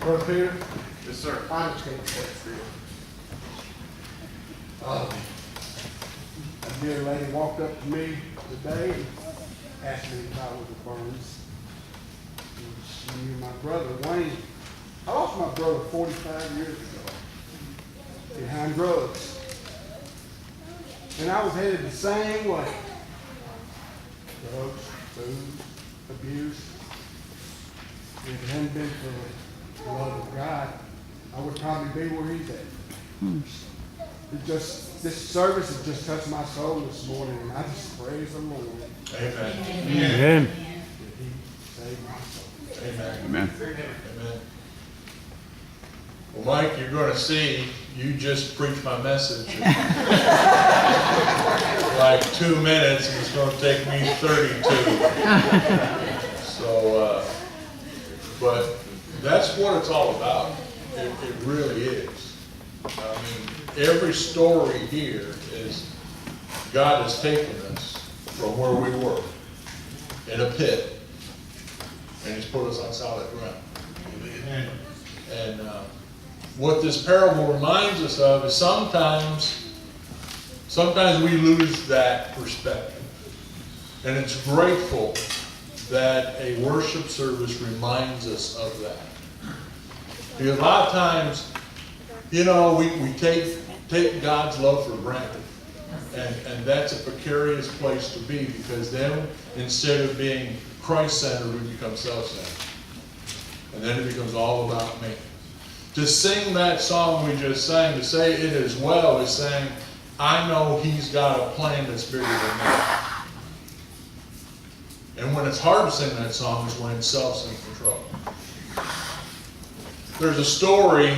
Brother Peter? Yes, sir. I just can't say it for you. A dear lady walked up to me today and asked me if I was a Burns. She knew my brother, Wayne. I lost my brother 45 years ago behind drugs. And I was headed the same way. Drugs, food, abuse. If it hadn't been for the love of God, I would probably be where he's at. This service has just touched my soul this morning, and I just praise the Lord. Amen. Amen. That he saved my soul. Amen. Amen. Amen. Well, Mike, you're going to see, you just preached my message in like 2 minutes, and it's going to take me 32. So, but that's what it's all about. It really is. I mean, every story here is God has taken us from where we were in a pit, and He's put us on solid ground. And what this parable reminds us of is sometimes we lose that perspective. And it's grateful that a worship service reminds us of that. Because a lot of times, you know, we take God's love for granted. And that's a precarious place to be, because then instead of being Christ-centered, we become self-centered. And then it becomes all about me. To sing that song we just sang, to say it as well, is saying, I know He's got a plan that's bigger than me. And when it's hard to sing that song is when it's self's in control. There's a story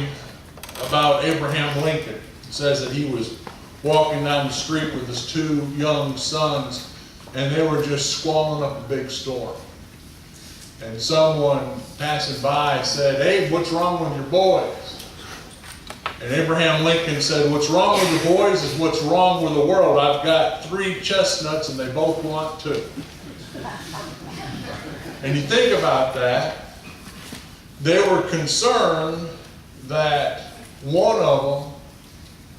about Abraham Lincoln. It says that he was walking down the street with his 2 young sons, and they were just squalling up a big storm. And someone passing by said, "Hey, what's wrong with your boys?" And Abraham Lincoln said, "What's wrong with the boys is what's wrong with the world. I've got 3 chestnuts and they both want 2. And you think about that, they were concerned that one of them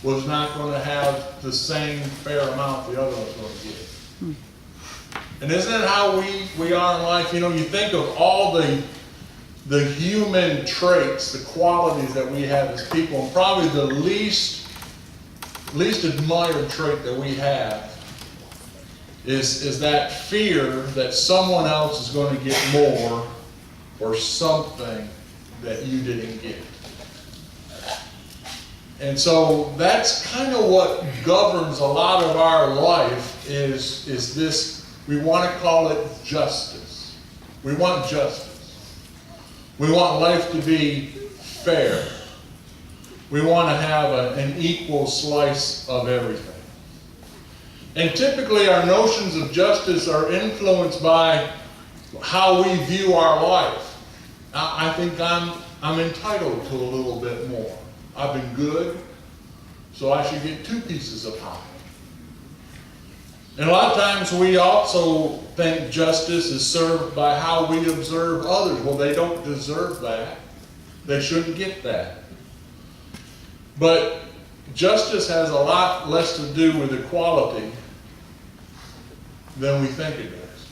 was not going to have the same fair amount the other one was going to get. And isn't it how we are in life? You know, you think of all the human traits, the qualities that we have as people, and probably the least admired trait that we have is that fear that someone else is going to get more or something that you didn't get. And so that's kind of what governs a lot of our life is this. We want to call it justice. We want justice. We want life to be fair. We want to have an equal slice of everything. And typically our notions of justice are influenced by how we view our life. I think I'm entitled to a little bit more. I've been good, so I should get 2 pieces of pie. And a lot of times we also think justice is served by how we observe others. Well, they don't deserve that. They shouldn't get that. But justice has a lot less to do with equality than we think it does.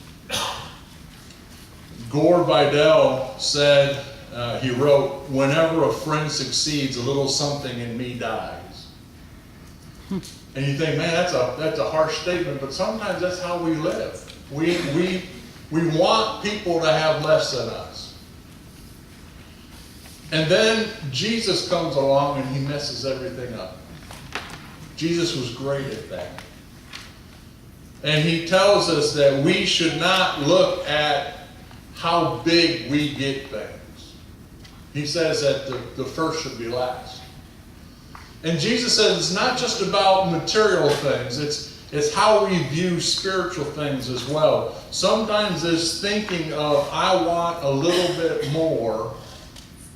Gore Vidal said, he wrote, "Whenever a friend succeeds, a little something in me dies." And you think, man, that's a harsh statement, but sometimes that's how we live. We want people to have less than us. And then Jesus comes along and He messes everything up. Jesus was great at that. And He tells us that we should not look at how big we get things. He says that the first should be last. And Jesus says it's not just about material things, it's how we view spiritual things as well. Sometimes this thinking of I want a little bit more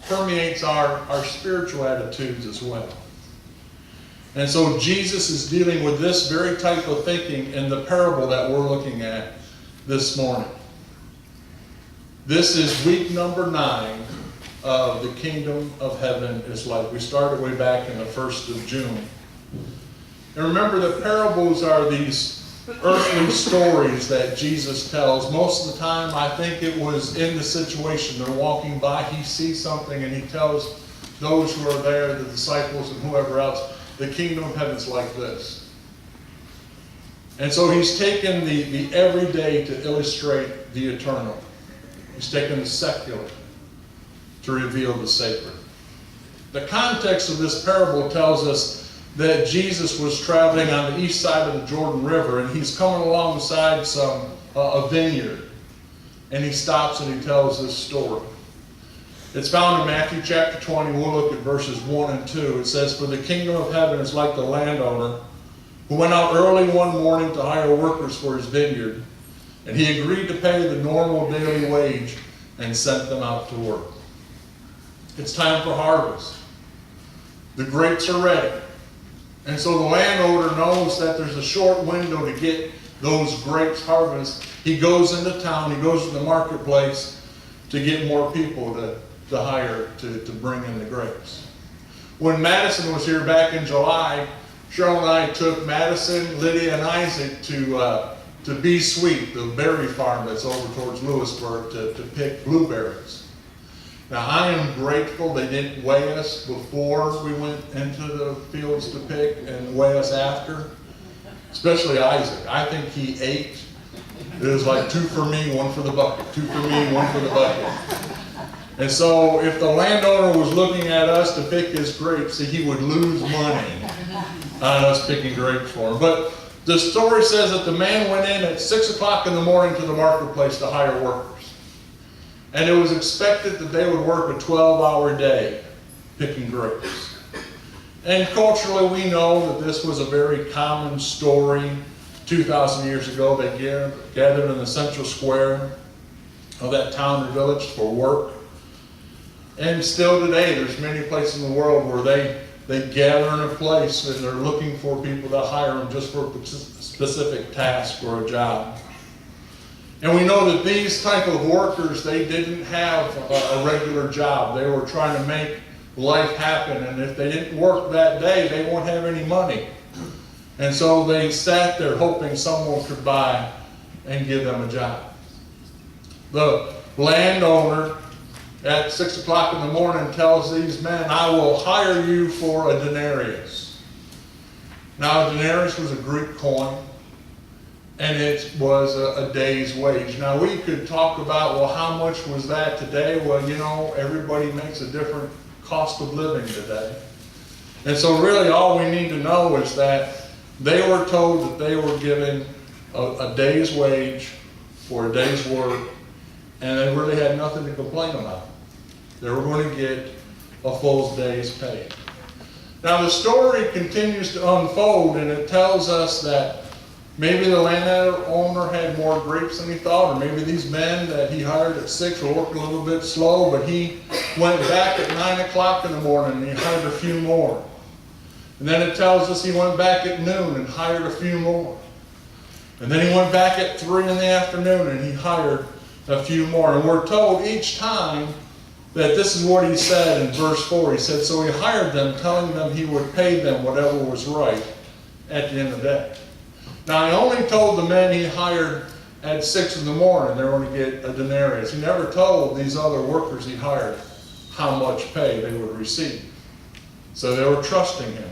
permeates our spiritual attitudes as well. And so Jesus is dealing with this very type of thinking in the parable that we're looking at this morning. This is week number 9 of the kingdom of heaven is like. We started way back in the 1st of June. And remember that parables are these earthly stories that Jesus tells. Most of the time, I think it was in the situation. They're walking by, he sees something, and he tells those who are there, the disciples and whoever else, the kingdom of heaven is like this. And so he's taken the everyday to illustrate the eternal. He's taken the secular to reveal the sacred. The context of this parable tells us that Jesus was traveling on the east side of the Jordan River, and he's coming alongside a vineyard. And he stops and he tells this story. It's found in Matthew chapter 20. We'll look at verses 1 and 2. It says, "For the kingdom of heaven is like the landowner who went out early one morning to hire workers for his vineyard. And he agreed to pay the normal daily wage and sent them out to work." It's time for harvest. The grapes are ready. And so the landowner knows that there's a short window to get those grapes harvested. He goes into town, he goes to the marketplace to get more people to hire to bring in the grapes. When Madison was here back in July, Cheryl and I took Madison, Lydia, and Isaac to Be Sweet, the berry farm that's over towards Lewisburg, to pick blueberries. Now, I am grateful they didn't weigh us before we went into the fields to pick and weigh us after, especially Isaac. I think he ate. It was like 2 for me, 1 for the bucket, 2 for me, 1 for the bucket. And so if the landowner was looking at us to pick his grapes, he would lose money on us picking grapes for him. But the story says that the man went in at 6 o'clock in the morning to the marketplace to hire workers. And it was expected that they would work a 12-hour day picking grapes. And culturally, we know that this was a very common story. 2,000 years ago, they gathered in the central square of that town or village for work. And still today, there's many places in the world where they gather in a place and they're looking for people to hire them just for a specific task or a job. And we know that these type of workers, they didn't have a regular job. They were trying to make life happen. And if they didn't work that day, they won't have any money. And so they sat there hoping someone could buy and give them a job. The landowner at 6 o'clock in the morning tells these men, "I will hire you for a denarius." Now, a denarius was a Greek coin. And it was a day's wage. Now, we could talk about, well, how much was that today? Well, you know, everybody makes a different cost of living today. And so really all we need to know is that they were told that they were given a day's wage for a day's work, and they really had nothing to complain about. They were going to get a full day's pay. Now, the story continues to unfold, and it tells us that maybe the landowner had more grapes than he thought, or maybe these men that he hired at 6 were working a little bit slow, but he went back at 9 o'clock in the morning and he hired a few more. And then it tells us he went back at noon and hired a few more. And then he went back at 3 in the afternoon and he hired a few more. And we're told each time that this is what he said in verse 4. He said, "So he hired them, telling them he would pay them whatever was right at the end of the day." Now, he only told the men he hired at 6 in the morning they were going to get a denarius. He never told these other workers he hired how much pay they would receive. So they were trusting him.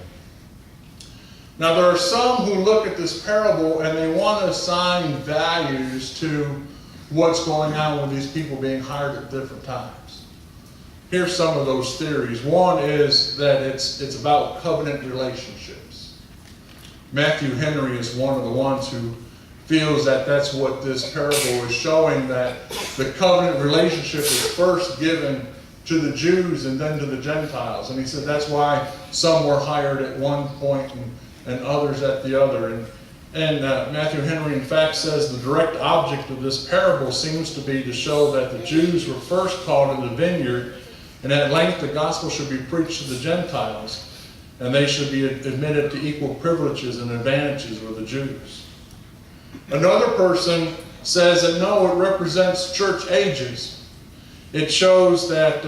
Now, there are some who look at this parable and they want to assign values to what's going on with these people being hired at different times. Here's some of those theories. One is that it's about covenant relationships. Matthew Henry is one of the ones who feels that that's what this parable is showing, that the covenant relationship is first given to the Jews and then to the Gentiles. And he said that's why some were hired at one point and others at the other. And Matthew Henry, in fact, says the direct object of this parable seems to be to show that the Jews were first called in the vineyard, and at length the gospel should be preached to the Gentiles, and they should be admitted to equal privileges and advantages with the Jews. Another person says that no, it represents church ages. It shows that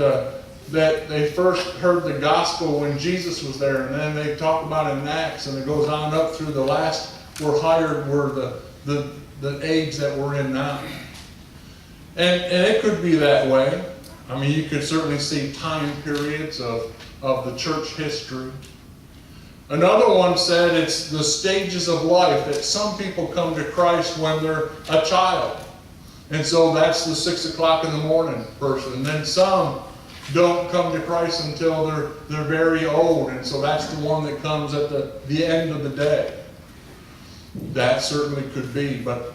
that they first heard the gospel when Jesus was there, and then they talk about it in Acts, and it goes on up through the last were hired were the age that we're in now. And it could be that way. I mean, you could certainly see time periods of the church history. Another one said it's the stages of life, that some people come to Christ when they're a child. And so that's the 6 o'clock in the morning person. And then some don't come to Christ until they're very old. And so that's the one that comes at the end of the day. That certainly could be. But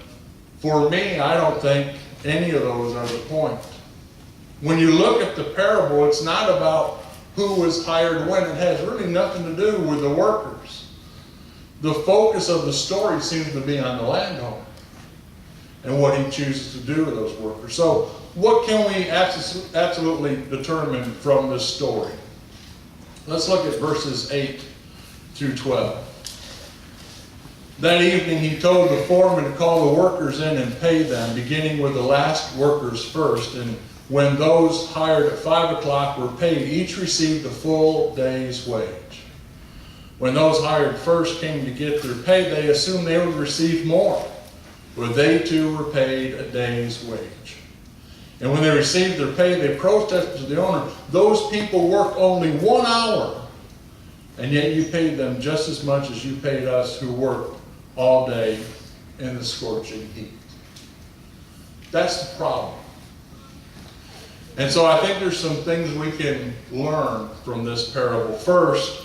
for me, I don't think any of those are the point. When you look at the parable, it's not about who was hired when. It has really nothing to do with the workers. The focus of the story seems to be on the landowner and what he chooses to do with those workers. So what can we absolutely determine from this story? Let's look at verses 8 through 12. That evening he told the foreman to call the workers in and pay them, beginning with the last workers first. And when those hired at 5 o'clock were paid, each received a full day's wage. When those hired first came to get their pay, they assumed they would receive more, for they too were paid a day's wage. And when they received their pay, they protested to the owner, "Those people worked only 1 hour, and yet you paid them just as much as you paid us who worked all day in the scorching heat." That's the problem. And so I think there's some things we can learn from this parable. First,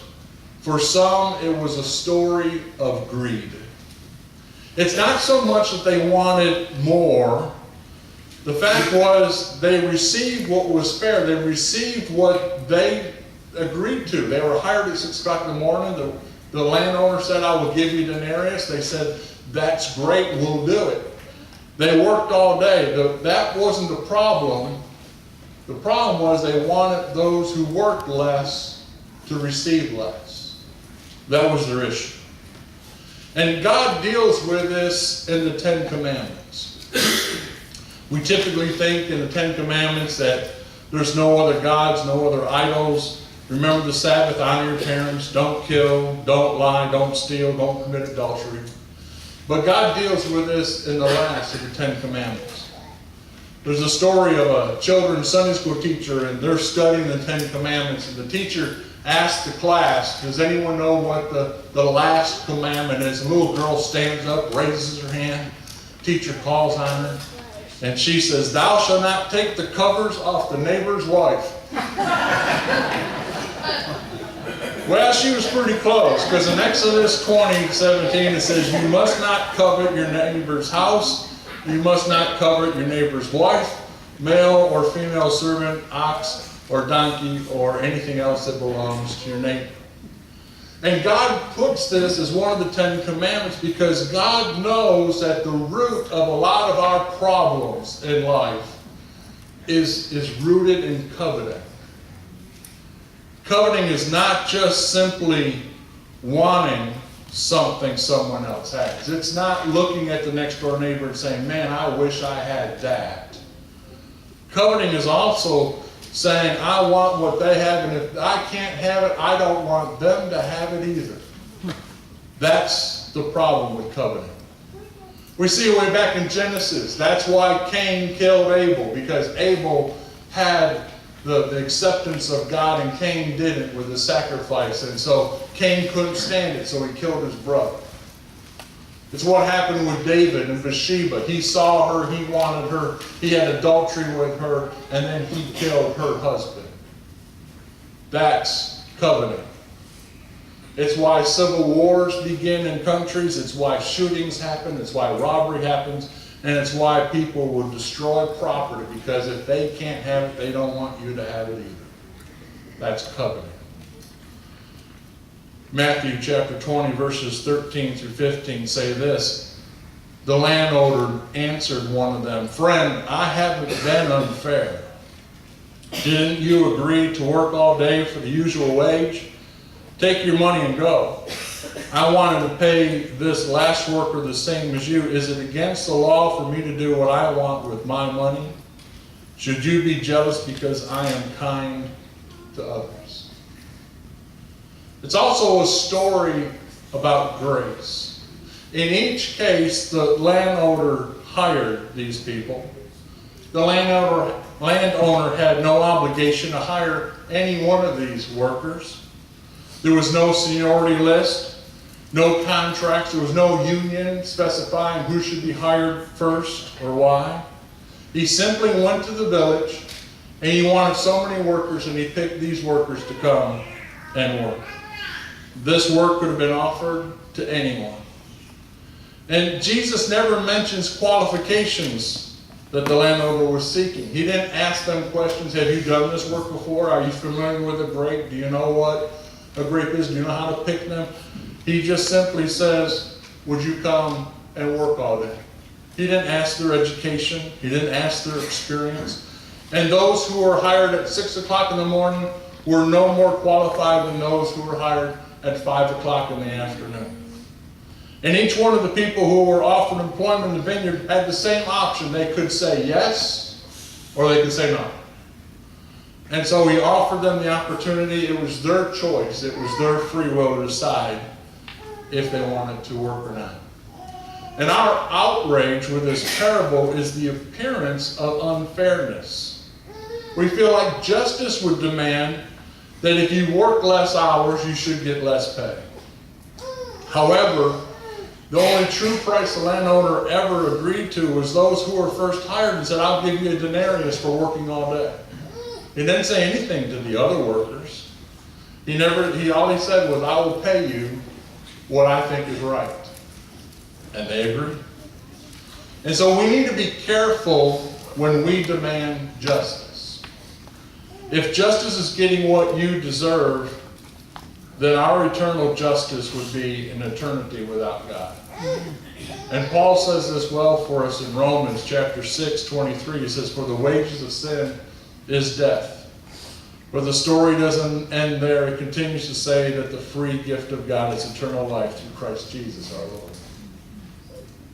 for some, it was a story of greed. It's not so much that they wanted more. The fact was they received what was fair. They received what they agreed to. They were hired at 6 o'clock in the morning. The landowner said, "I will give you denarius." They said, "That's great, we'll do it." They worked all day. That wasn't the problem. The problem was they wanted those who worked less to receive less. That was their issue. And God deals with this in the 10 Commandments. We typically think in the 10 Commandments that there's no other gods, no other idols. Remember the Sabbath, honor your parents, don't kill, don't lie, don't steal, don't commit adultery. But God deals with this in the last of the 10 Commandments. There's a story of a children's Sunday school teacher, and they're studying the 10 Commandments, and the teacher asked the class, "Does anyone know what the last commandment is?" A little girl stands up, raises her hand. Teacher calls on her, and she says, "Thou shalt not take the covers off the neighbor's wife." Well, she was pretty close, because in Exodus 20:17 it says, "You must not covet your neighbor's house. You must not covet your neighbor's wife, male or female servant, ox or donkey, or anything else that belongs to your neighbor." And God puts this as one of the 10 Commandments because God knows that the root of a lot of our problems in life is rooted in coveting. Coveting is not just simply wanting something someone else has. It's not looking at the next door neighbor and saying, "Man, I wish I had that." Coveting is also saying, "I want what they have, and if I can't have it, I don't want them to have it either." That's the problem with coveting. We see it way back in Genesis. That's why Cain killed Abel, because Abel had the acceptance of God and Cain didn't with the sacrifice. And so Cain couldn't stand it, so he killed his brother. It's what happened with David and Bathsheba. He saw her, he wanted her, he had adultery with her, and then he killed her husband. That's coveting. It's why civil wars begin in countries. It's why shootings happen. It's why robbery happens. And it's why people will destroy property, because if they can't have it, they don't want you to have it either. That's coveting. Matthew chapter 20, verses 13 through 15 say this. The landowner answered one of them, "Friend, I haven't been unfair. Didn't you agree to work all day for the usual wage? Take your money and go. I wanted to pay this last worker the same as you. Is it against the law for me to do what I want with my money? Should you be jealous because I am kind to others. It's also a story about grace. In each case, the landowner hired these people. The landowner had no obligation to hire any one of these workers. There was no seniority list, no contracts, there was no union specifying who should be hired first or why. He simply went to the village and he wanted so many workers and he picked these workers to come and work. This work could have been offered to anyone. And Jesus never mentions qualifications that the landowner was seeking. He didn't ask them questions. Have you done this work before? Are you familiar with a grape? Do you know what a grape is? Do you know how to pick them? He just simply says, would you come and work all day? He didn't ask their education. He didn't ask their experience. And those who were hired at 6 o'clock in the morning were no more qualified than those who were hired at 5 o'clock in the afternoon. And each one of the people who were offered employment in the vineyard had the same option. They could say yes, or they could say no. And so he offered them the opportunity. It was their choice. It was their free will to decide if they wanted to work or not. And our outrage with this parable is the appearance of unfairness. We feel like justice would demand that if you work less hours, you should get less pay. However, the only true price the landowner ever agreed to was those who were first hired and said, I'll give you a denarius for working all day. He didn't say anything to the other workers. All he said was, I will pay you what I think is right. And they agreed. And so we need to be careful when we demand justice. If justice is getting what you deserve, then our eternal justice would be an eternity without God. And Paul says this well for us in Romans chapter 6:23. He says, for the wages of sin is death. But the story doesn't end there. It continues to say that the free gift of God is eternal life through Christ Jesus our Lord.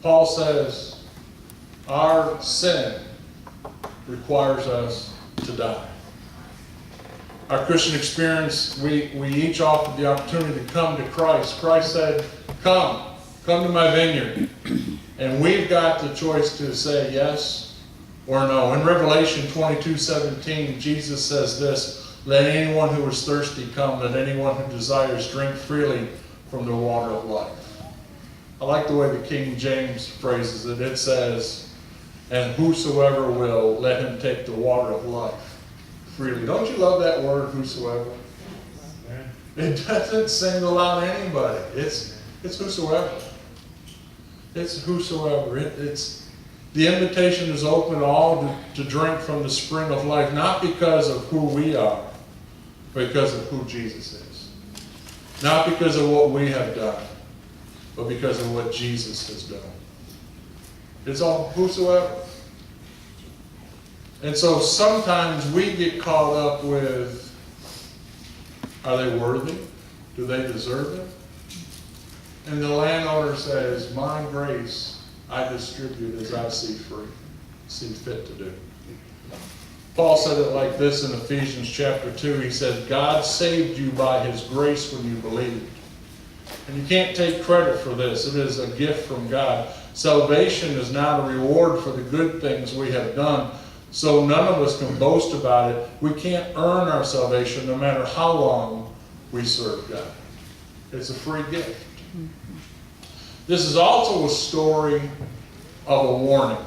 Paul says our sin requires us to die. Our Christian experience, we each offered the opportunity to come to Christ. Christ said, come to my vineyard. And we've got the choice to say yes or no. In Revelation 22:17, Jesus says this, let anyone who is thirsty come, let anyone who desires drink freely from the water of life. I like the way the King James phrases it. It says, and whosoever will, let him take the water of life freely. Don't you love that word, whosoever? It doesn't single out anybody. It's whosoever. It's whosoever. It's the invitation is open to all to drink from the spring of life, not because of who we are, but because of who Jesus is. Not because of what we have done, but because of what Jesus has done. It's all whosoever. And so sometimes we get caught up with, are they worthy? Do they deserve it? And the landowner says, my grace I distribute as I see fit to do. Paul said it like this in Ephesians chapter 2. He said, God saved you by his grace when you believed. And you can't take credit for this. It is a gift from God. Salvation is not a reward for the good things we have done. So none of us can boast about it. We can't earn our salvation no matter how long we serve God. It's a free gift. This is also a story of a warning.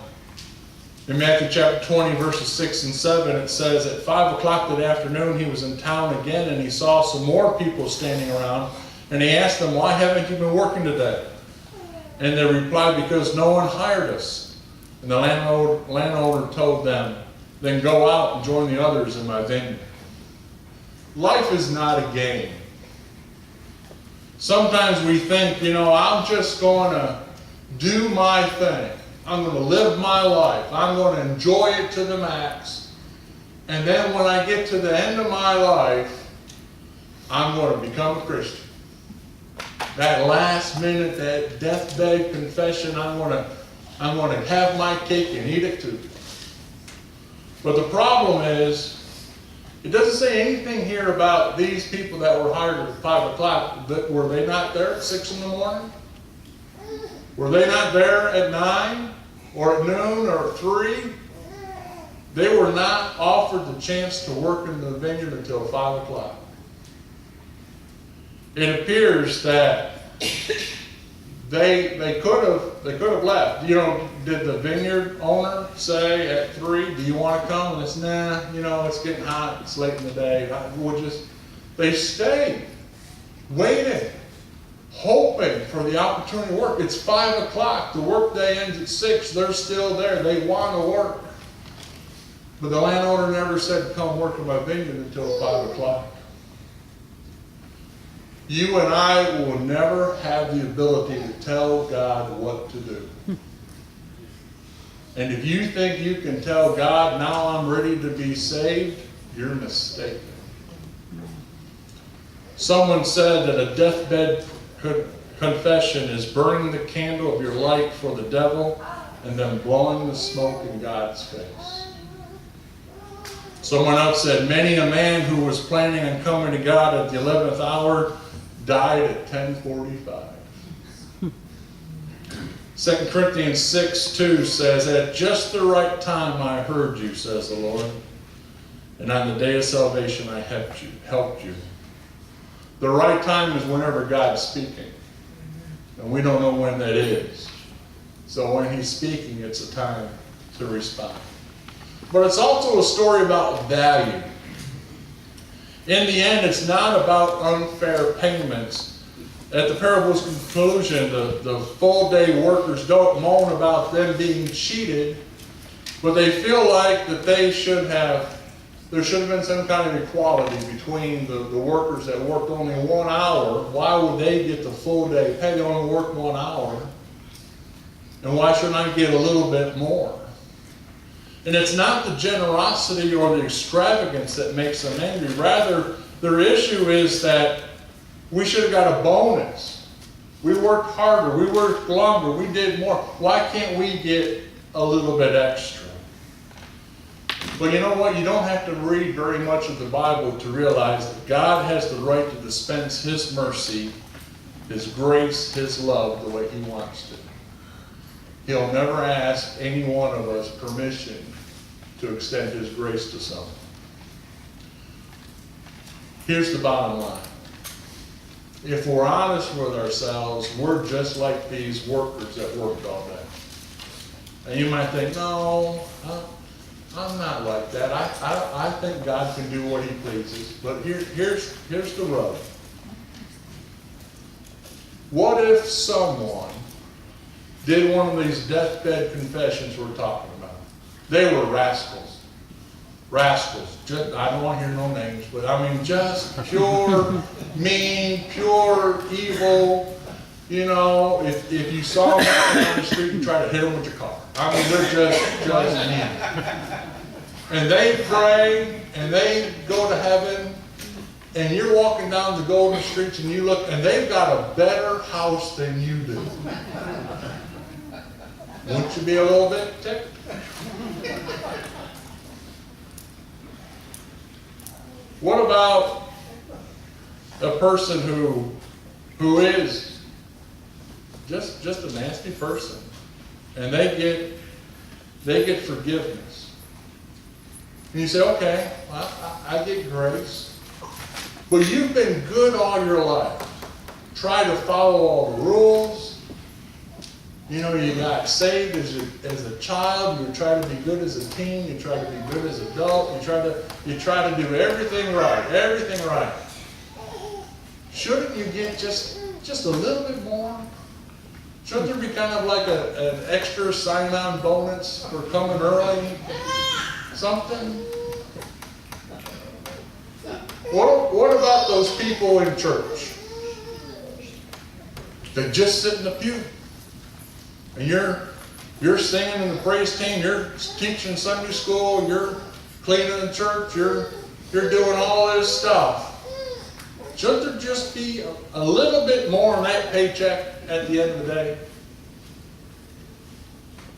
In Matthew chapter 20, verses 6 and 7, it says, at 5 o'clock that afternoon, he was in town again, and he saw some more people standing around, and he asked them, why haven't you been working today? And they replied, because no one hired us. And the landowner told them, then go out and join the others in my vineyard. Life is not a game. Sometimes we think, I'm just going to do my thing. I'm going to live my life. I'm going to enjoy it to the max. And then when I get to the end of my life, I'm going to become a Christian. That last minute, that deathbed confession, I'm going to have my cake and eat it too. But the problem is It doesn't say anything here about these people that were hired at 5 o'clock. Were they not there at 6 in the morning? Were they not there at 9 or at noon or at 3? They were not offered the chance to work in the vineyard until 5 o'clock. It appears that they could have left. You know, did the vineyard owner say at 3, do you want to come? And it's, nah, you know, it's getting hot, it's late in the day. They stayed, waiting, hoping for the opportunity to work. It's 5 o'clock, the work day ends at 6, they're still there, they want to work. But the landowner never said, come work in my vineyard until 5 o'clock. You and I will never have the ability to tell God what to do. And if you think you can tell God, now I'm ready to be saved, you're mistaken. Someone said that a deathbed confession is burning the candle of your light for the devil and then blowing the smoke in God's face. Someone else said, many a man who was planning on coming to God at the 11th hour died at 10:45. 2 Corinthians 6:2 says, at just the right time I heard you, says the Lord, and on the day of salvation I helped you. The right time is whenever God's speaking. And we don't know when that is. So when He's speaking, it's a time to respond. But it's also a story about value. In the end, it's not about unfair payments. At the parable's conclusion, the full-day workers don't moan about them being cheated, but they feel like that there should have been some kind of equality between the workers that worked only 1 hour. Why would they get the full day pay? They only worked 1 hour. And why shouldn't I get a little bit more? And it's not the generosity or the extravagance that makes them angry. Rather, their issue is that we should have got a bonus. We worked harder. We worked longer. We did more. Why can't we get a little bit extra? But you know what? You don't have to read very much of the Bible to realize that God has the right to dispense His mercy, His grace, His love the way He wants to. He'll never ask any one of us permission to extend His grace to someone. Here's the bottom line. If we're honest with ourselves, we're just like these workers that worked all day. And you might think, no, I'm not like that. I think God can do what He pleases. But here's the rub. What if someone did one of these deathbed confessions we're talking about? They were rascals. Rascals. Just, I don't want to hear no names, but I mean just pure mean, pure evil. You know, if you saw them walking down the street, you try to hit them with your car. I mean, they're just mean. And they pray, and they go to heaven, and you're walking down the golden streets, and you look, and they've got a better house than you do. Wouldn't you be a little bit ticked? What about a person who is just a nasty person, and they get forgiveness? And you say, okay, well, I get grace, but you've been good all your life. Try to follow all the rules. You know, you got saved as a child. You try to be good as a teen. You try to be good as an adult. You try to do everything right. Shouldn't you get just a little bit more? Shouldn't there be kind of like an extra sign-on bonus for coming early? Something? What about those people in church that just sit in the pew? And you're singing in the praise team, you're teaching Sunday school, you're cleaning the church, you're doing all this stuff. Shouldn't there just be a little bit more in that paycheck at the end of the day?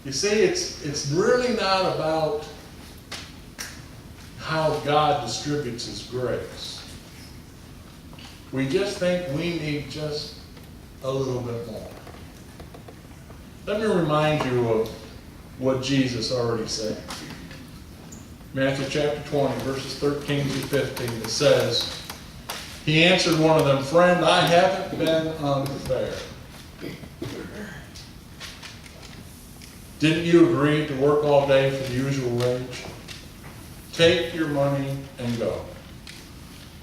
You see, it's really not about how God distributes His grace. We just think we need just a little bit more. Let me remind you of what Jesus already said. Matthew chapter 20, verses 13 through 15, it says, He answered one of them, Friend, I haven't been unfair. Didn't you agree to work all day for the usual wage? Take your money and go.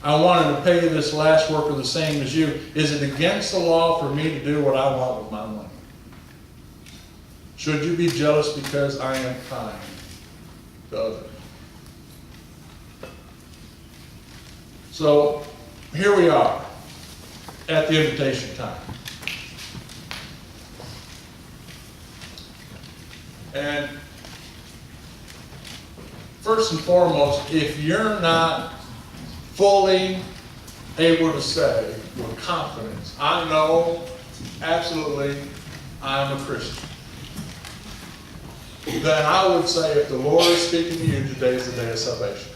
I wanted to pay this last worker the same as you. Is it against the law for me to do what I want with my money? Should you be jealous because I am kind to others? So, here we are at the invitation time. And first and foremost, if you're not fully able to say with confidence, I know absolutely I'm a Christian, then I would say if the Lord is speaking to you, today is the day of salvation.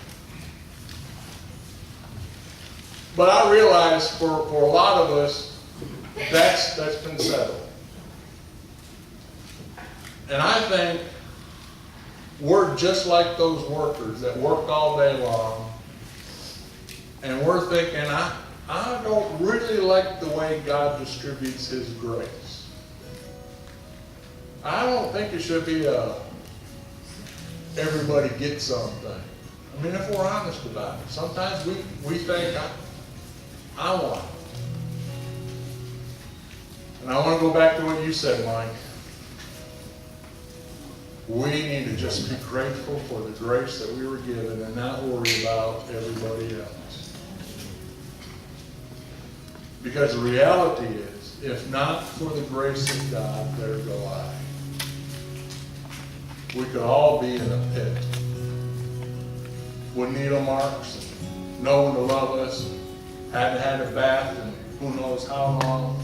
But I realize for a lot of us, that's been settled. And I think we're just like those workers that work all day long, and we're thinking, I don't really like the way God distributes His grace. I don't think it should be everybody gets something. I mean, if we're honest about it, sometimes we think, I want it. And I want to go back to what you said, Mike. We need to just be grateful for the grace that we were given and not worry about everybody else. Because the reality is, if not for the grace of God, there go I. We could all be in a pit with needle marks, no one to love us, hadn't had a bath in who knows how long,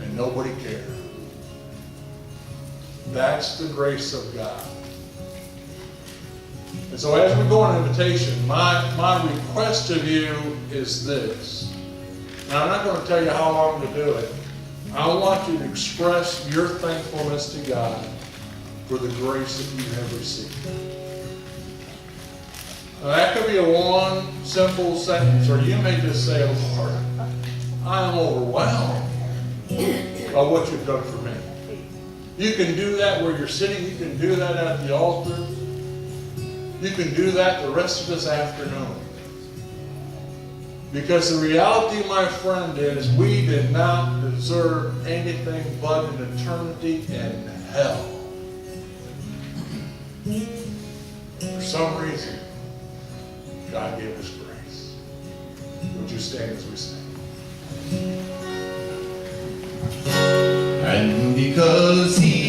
and nobody cared. That's the grace of God. And so as we go on invitation, my request of you is this. And I'm not going to tell you how long to do it. I want you to express your thankfulness to God for the grace that you have received. Now, that could be a one simple sentence, or you may just say, Lord, I am overwhelmed by what you've done for me. You can do that where you're sitting. You can do that at the altar. You can do that the rest of this afternoon. Because the reality, my friend, is we did not deserve anything but an eternity in hell. For some reason, God gave us grace. Would you stand as we sing? And because He